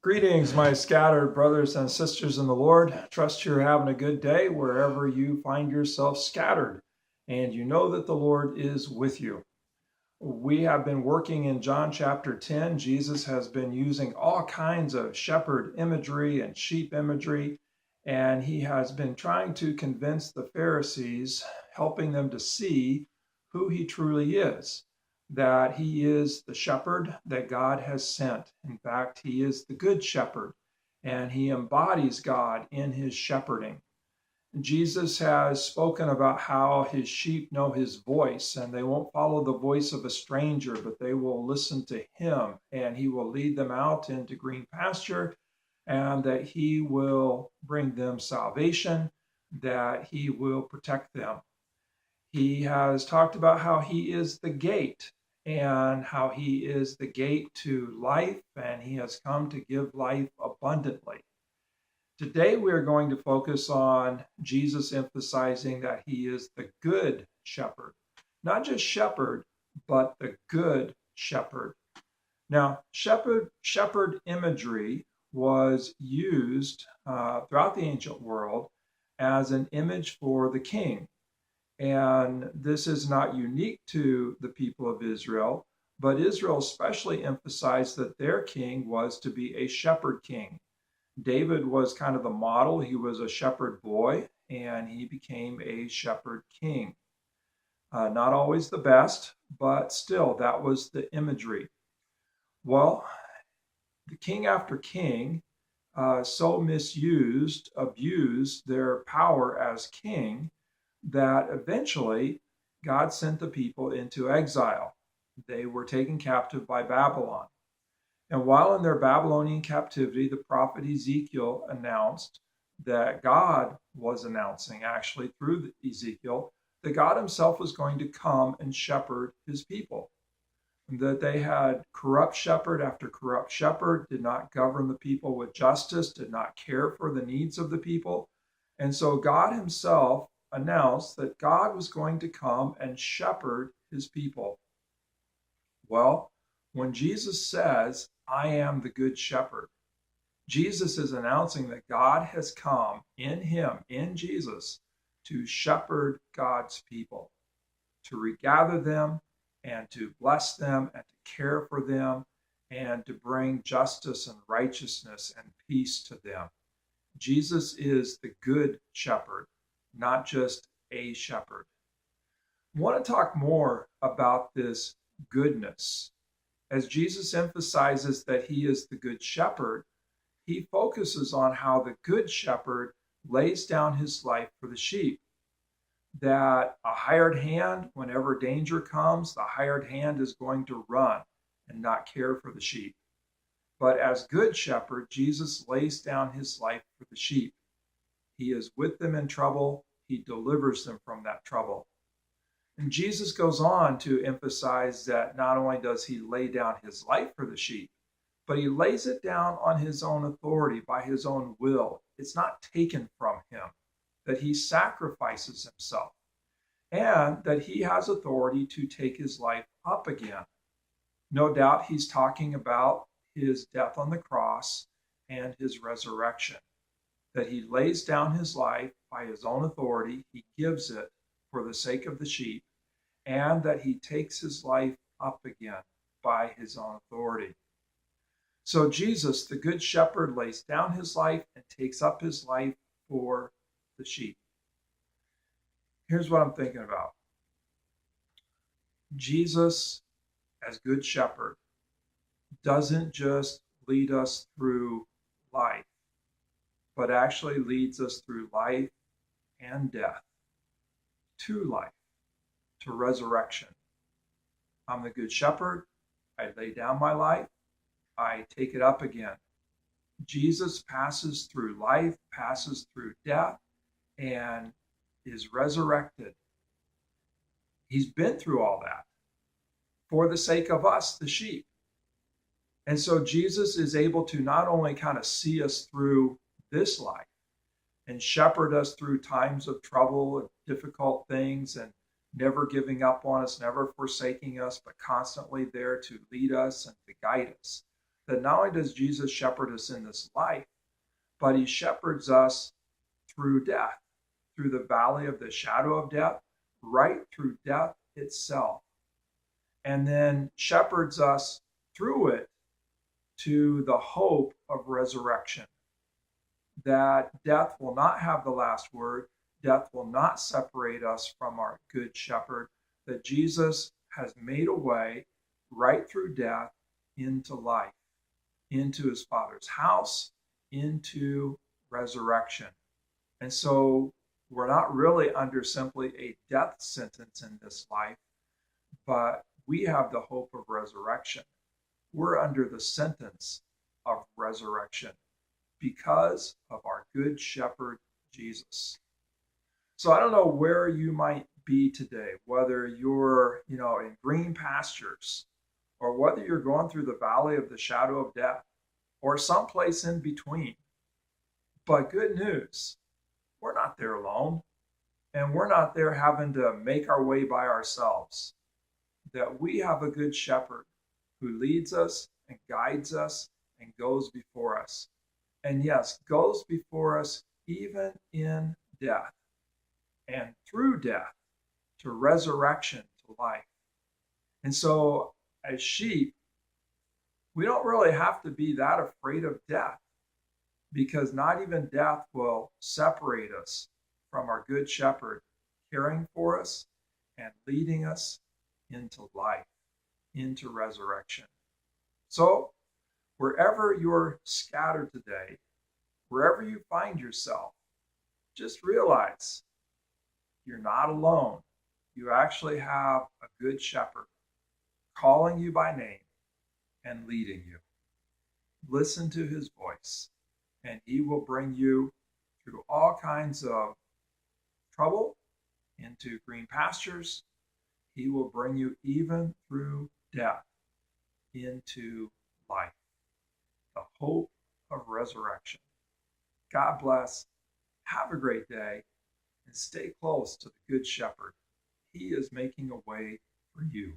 Greetings, my scattered brothers and sisters in the Lord. Trust you're having a good day wherever you find yourself scattered, and you know that the Lord is with you. We have been working in John chapter 10. Jesus has been using all kinds of shepherd imagery and sheep imagery, and he has been trying to convince the Pharisees, helping them to see who he truly is, that he is the shepherd that God has sent. In fact, he is the good shepherd, and he embodies God in his shepherding. Jesus has spoken about how his sheep know his voice, and they won't follow the voice of a stranger, but they will listen to him, and he will lead them out into green pasture, and that he will bring them salvation, that he will protect them. He has talked about how he is the gate and how he is the gate to life, and he has come to give life abundantly. Today, we are going to focus on Jesus emphasizing that he is the good shepherd, not just shepherd, but the good shepherd. Now, shepherd imagery was used throughout the ancient world as an image for the king. And this is not unique to the people of Israel, but Israel especially emphasized that their king was to be a shepherd king. David was kind of the model. He was a shepherd boy, and he became a shepherd king. Not always the best, but still, that was the imagery. Well, the king after king so abused their power as king, that eventually God sent the people into exile. They were taken captive by Babylon. And while in their Babylonian captivity, the prophet Ezekiel announced that God was announcing, actually through Ezekiel, that God himself was going to come and shepherd his people. And that they had corrupt shepherd after corrupt shepherd, did not govern the people with justice, did not care for the needs of the people. And so God himself announced that God was going to come and shepherd his people. Well, when Jesus says, I am the good shepherd, Jesus is announcing that God has come in him, in Jesus, to shepherd God's people, to regather them and to bless them and to care for them and to bring justice and righteousness and peace to them. Jesus is the good shepherd, not just a shepherd. I want to talk more about this goodness. As Jesus emphasizes that he is the good shepherd, he focuses on how the good shepherd lays down his life for the sheep. That a hired hand, whenever danger comes, the hired hand is going to run and not care for the sheep. But as good shepherd, Jesus lays down his life for the sheep. He is with them in trouble. He delivers them from that trouble. And Jesus goes on to emphasize that not only does he lay down his life for the sheep, but he lays it down on his own authority, by his own will. It's not taken from him, that he sacrifices himself, and that he has authority to take his life up again. No doubt he's talking about his death on the cross and his resurrection, that he lays down his life by his own authority, he gives it for the sake of the sheep, and that he takes his life up again by his own authority. So Jesus, the good shepherd, lays down his life and takes up his life for the sheep. Here's what I'm thinking about. Jesus, as good shepherd, doesn't just lead us through life, but actually leads us through life and death, to life, to resurrection. I'm the good shepherd. I lay down my life. I take it up again. Jesus passes through life, passes through death, and is resurrected. He's been through all that for the sake of us, the sheep. And so Jesus is able to not only kind of see us through this life and shepherd us through times of trouble and difficult things, and never giving up on us, never forsaking us, but constantly there to lead us and to guide us. that not only does Jesus shepherd us in this life, but he shepherds us through death, through the valley of the shadow of death, right through death itself, and then shepherds us through it to the hope of resurrection, that death will not have the last word, death will not separate us from our good shepherd, that Jesus has made a way right through death into life, into his Father's house, into resurrection. And so we're not really under simply a death sentence in this life, but we have the hope of resurrection. We're under the sentence of resurrection because of our good shepherd, Jesus. So I don't know where you might be today, whether you're, in green pastures, or whether you're going through the valley of the shadow of death, or someplace in between. But good news, we're not there alone, and we're not there having to make our way by ourselves. That we have a good shepherd who leads us and guides us and goes before us. And yes, goes before us even in death, and through death to resurrection to life. And so, as sheep, we don't really have to be that afraid of death, because not even death will separate us from our good shepherd caring for us and leading us into life, into resurrection. So, wherever you're scattered today, wherever you find yourself, just realize you're not alone. You actually have a good shepherd calling you by name and leading you. Listen to his voice, and he will bring you through all kinds of trouble into green pastures. He will bring you even through death into life, the hope of resurrection. God bless. Have a great day, and stay close to the Good Shepherd. He is making a way for you.